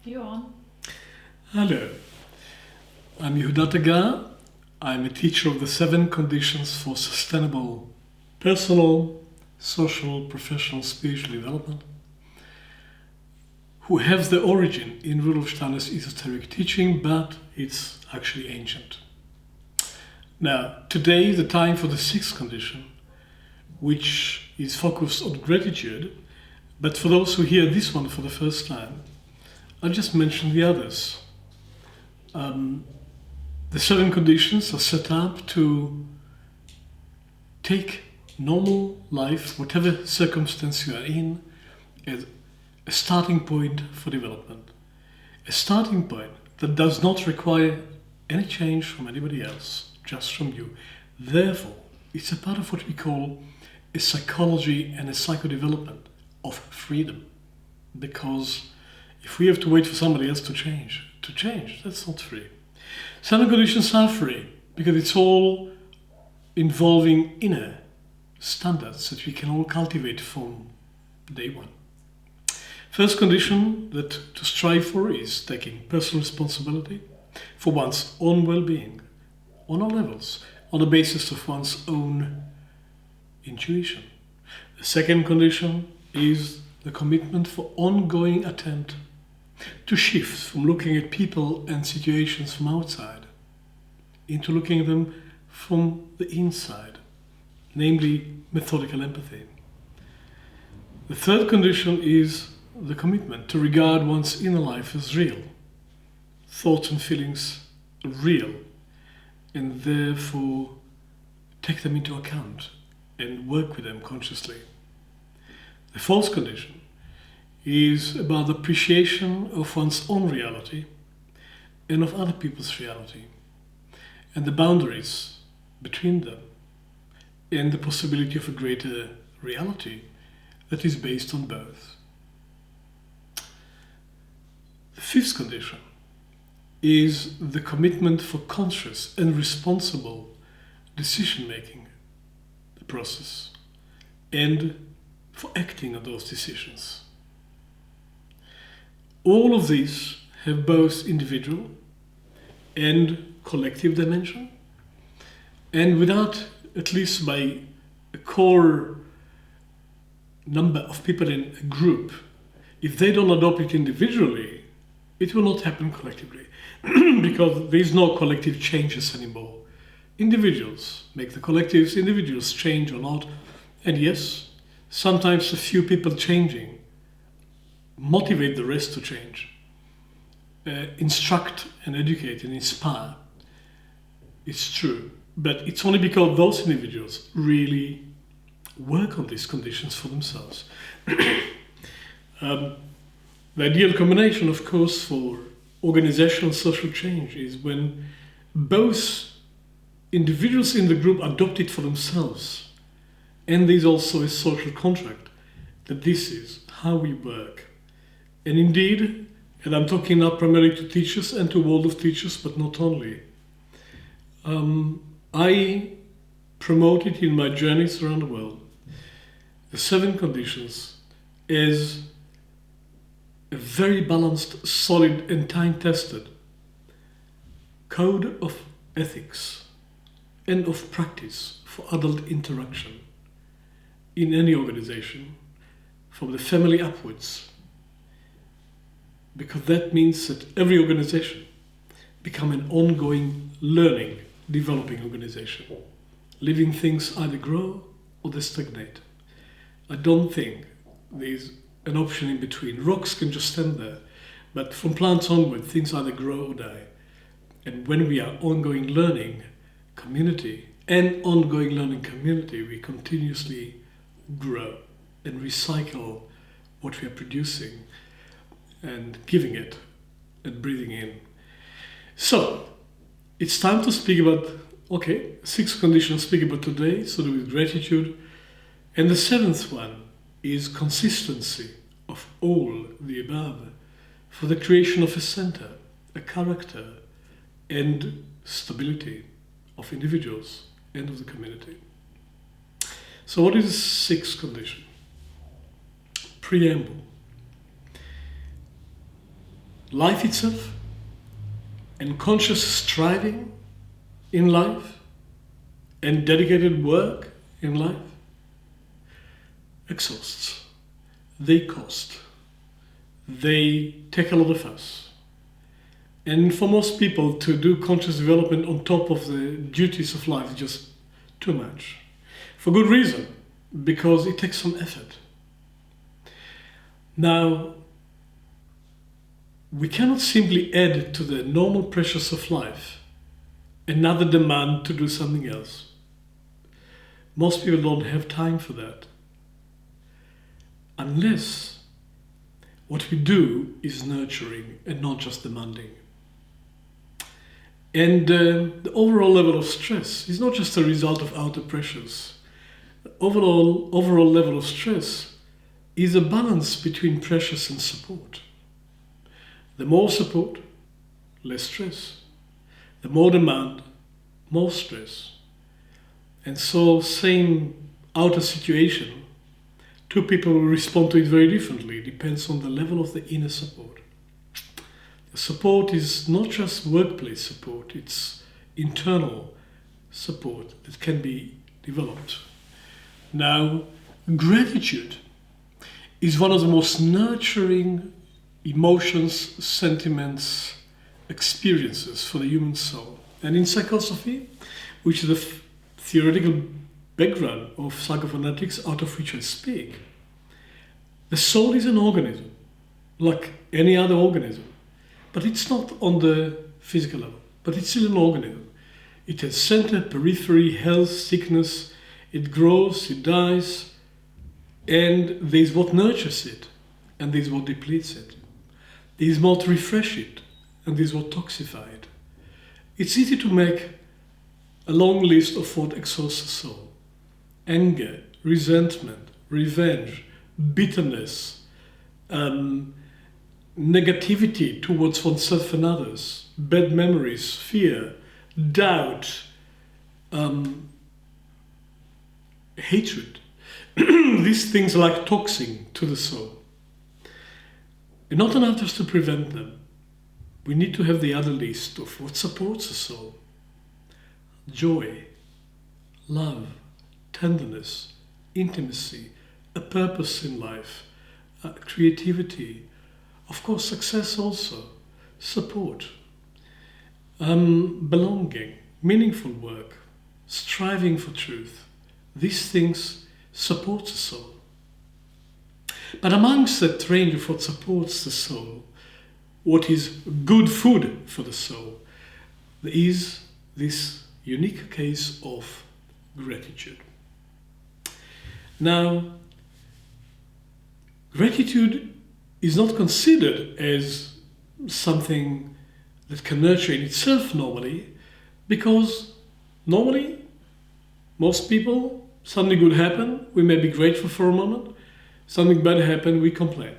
You're on. Hello, I'm Yehuda Tagar. I'm a teacher of the 7 conditions for sustainable personal, social, professional, spiritual development, who have their origin in Rudolf Steiner's esoteric teaching, but it's actually ancient. Now, today is the time for the 6th condition, which is focused on gratitude, but for those who hear this one for the first time, I'll just mention the others. The 7 conditions are set up to take normal life, whatever circumstance you are in, as a starting point for development. A starting point that does not require any change from anybody else, just from you. Therefore, it's a part of what we call a psychology and a psychodevelopment of freedom. Because if we have to wait for somebody else to change, that's not free. 7 conditions are free because it's all involving inner standards that we can all cultivate from day one. First condition that to strive for is taking personal responsibility for one's own well-being on all levels, on the basis of one's own intuition. The second condition is the commitment for ongoing attempt to shift from looking at people and situations from outside into looking at them from the inside, namely methodical empathy. The third condition is the commitment to regard one's inner life as real, thoughts and feelings real, and therefore take them into account and work with them consciously. The fourth condition is about the appreciation of one's own reality and of other people's reality, and the boundaries between them, and the possibility of a greater reality that is based on both. The fifth condition is the commitment for conscious and responsible decision-making process and for acting on those decisions. All of these have both individual and collective dimension, and without, at least by a core number of people in a group, if they don't adopt it individually, it will not happen collectively because there is no collective changes anymore. Individuals make the collectives, individuals change or not, and yes, sometimes a few people changing motivate the rest to change, instruct and educate and inspire. It's true, but it's only because those individuals really work on these conditions for themselves. The ideal combination, of course, for organizational social change is when both individuals in the group adopt it for themselves, and there's also a social contract that this is how we work. And indeed, and I'm talking now primarily to teachers and to a world of teachers, but not only, I promote it in my journeys around the world, the 7 conditions, as a very balanced, solid and time-tested code of ethics and of practice for adult interaction in any organization, from the family upwards, because that means that every organization become an ongoing learning, developing organization. Living things either grow or they stagnate. I don't think there's an option in between. Rocks can just stand there, but from plants onward, things either grow or die. And when we are ongoing learning community and ongoing learning community, we continuously grow and recycle what we are producing and giving it and breathing in. So, it's time to speak about, 6 conditions to speak about today, so do with gratitude. And the 7th one is consistency of all the above for the creation of a center, a character, and stability of individuals and of the community. So what is the 6th condition? Preamble. life itself and conscious striving in life and dedicated work in life exhausts. They cost. They take a lot of us. And for most people, to do conscious development on top of the duties of life is just too much. For good reason, because it takes some effort. Now, we cannot simply add to the normal pressures of life another demand to do something else. Most people don't have time for that. Unless what we do is nurturing and not just demanding. And the overall level of stress is not just a result of outer pressures. The overall level of stress is a balance between pressures and support. The more support, less stress. The more demand, more stress. And so, same outer situation, two people will respond to it very differently. It depends on the level of the inner support. The support is not just workplace support, it's internal support that can be developed. Now, gratitude is one of the most nurturing emotions, sentiments, experiences for the human soul. And in psychosophy, which is the theoretical background of psychophonetics out of which I speak, the soul is an organism, like any other organism. But it's not on the physical level, but it's still an organism. It has center, periphery, health, sickness. It grows, it dies, and there's what nurtures it, and there's what depletes it. There's what refresh it, and there's what toxify it. It's easy to make a long list of what exhausts the soul. Anger, resentment, revenge, bitterness, negativity towards oneself and others, bad memories, fear, doubt, hatred. These things are like toxin to the soul. And not enough just to prevent them. We need to have the other list of what supports the soul. Joy, love, tenderness, intimacy, a purpose in life, creativity, of course success also, support, belonging, meaningful work, striving for truth. These things support the soul. But amongst that range of what supports the soul, what is good food for the soul, there is this unique case of gratitude. Now, gratitude is not considered as something that can nurture in itself normally, because normally, most people, something good happened, we may be grateful for a moment, something bad happened, we complain.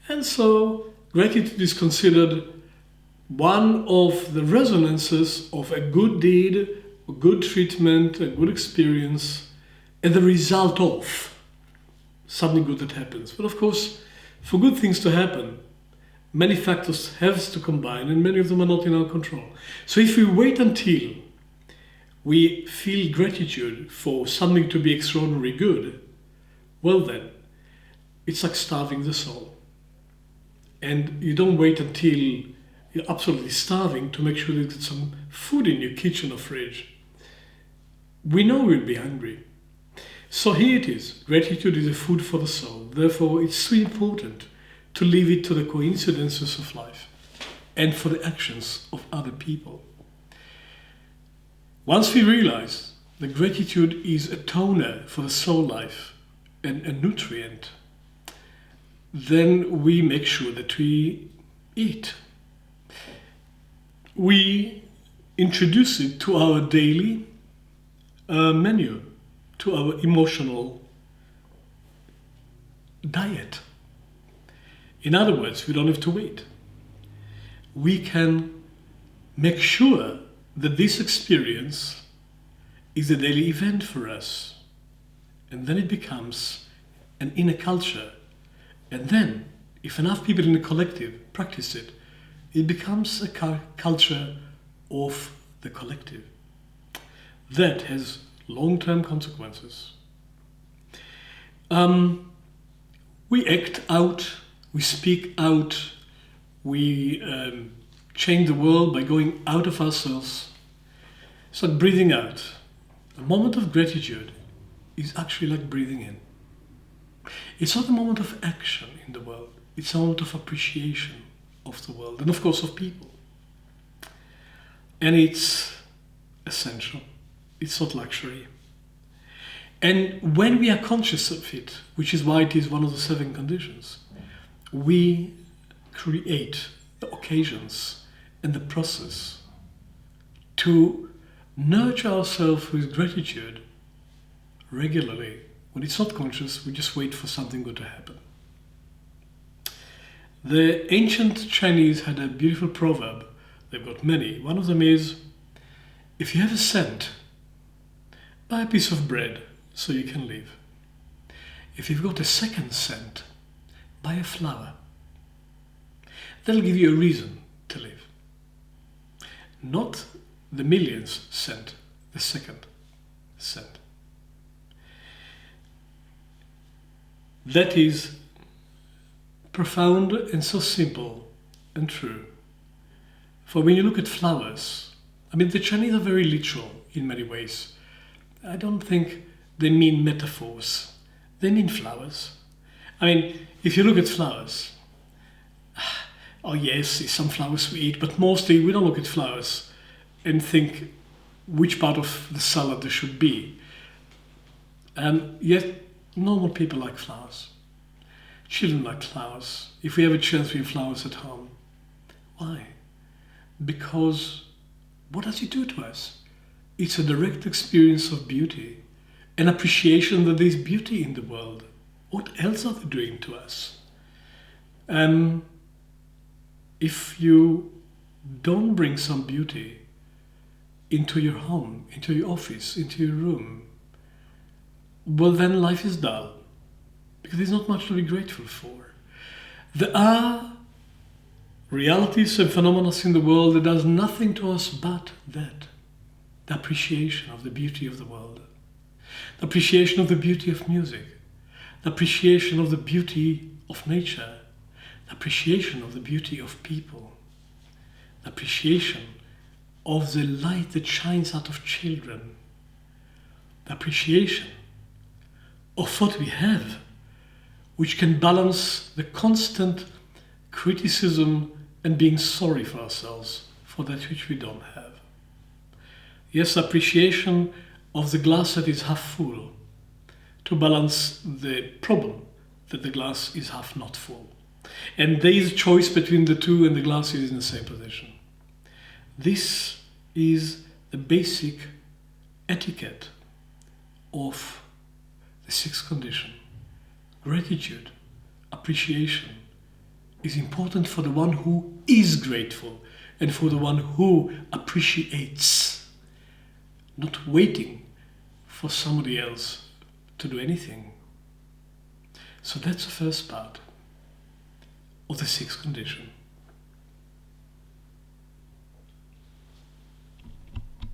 And so gratitude is considered one of the resonances of a good deed, a good treatment, a good experience, and the result of something good that happens. But of course, for good things to happen, many factors have to combine, and many of them are not in our control. So if we wait until we feel gratitude for something to be extraordinarily good, well then, it's like starving the soul. And you don't wait until you're absolutely starving to make sure that there's some food in your kitchen or fridge. We know we'll be hungry. So here it is. Gratitude is a food for the soul. Therefore, it's so important to leave it to the coincidences of life and for the actions of other people. Once we realize that gratitude is a toner for the soul life and a nutrient, then we make sure that we eat. We introduce it to our daily menu, to our emotional diet. In other words, we don't have to wait. We can make sure that this experience is a daily event for us. And then it becomes an inner culture. And then if enough people in a collective practice it, it becomes a culture of the collective. That has long-term consequences. We act out, we speak out, we change the world by going out of ourselves. It's like breathing out. A moment of gratitude is actually like breathing in. It's not a moment of action in the world, it's a moment of appreciation of the world and of course of people. And it's essential, it's not luxury. And when we are conscious of it, which is why it is one of the 7 conditions, we create the occasions and the process to nurture ourselves with gratitude regularly. When it's not conscious, we just wait for something good to happen. The ancient Chinese had a beautiful proverb. They've got many. One of them is, if you have a cent, buy a piece of bread so you can live. If you've got a 2nd cent, buy a flower. That'll give you a reason to live. Not the millions cent, the 2nd cent. That is profound and so simple and true. For when you look at flowers, I mean, the Chinese are very literal in many ways. I don't think they mean metaphors. They mean flowers. I mean, if you look at flowers, oh yes, some flowers we eat, but mostly we don't look at flowers and think which part of the salad there should be. And yet, normal people like flowers. Children like flowers. If we have a chance, we have flowers at home. Why? Because what does it do to us? It's a direct experience of beauty, an appreciation that there's beauty in the world. What else are they doing to us? If you don't bring some beauty into your home, into your office, into your room, well, then life is dull, because there's not much to be grateful for. There are realities and phenomena in the world that does nothing to us but that. The appreciation of the beauty of the world. The appreciation of the beauty of music. The appreciation of the beauty of nature. The appreciation of the beauty of people. The appreciation of the light that shines out of children. The appreciation of what we have, which can balance the constant criticism and being sorry for ourselves for that which we don't have. Yes, appreciation of the glass that is half full to balance the problem that the glass is half not full. And there is a choice between the two and the glass is in the same position. This is the basic etiquette of the 6th condition. Gratitude, appreciation is important for the one who is grateful and for the one who appreciates, not waiting for somebody else to do anything. So that's the first part of the 6th condition.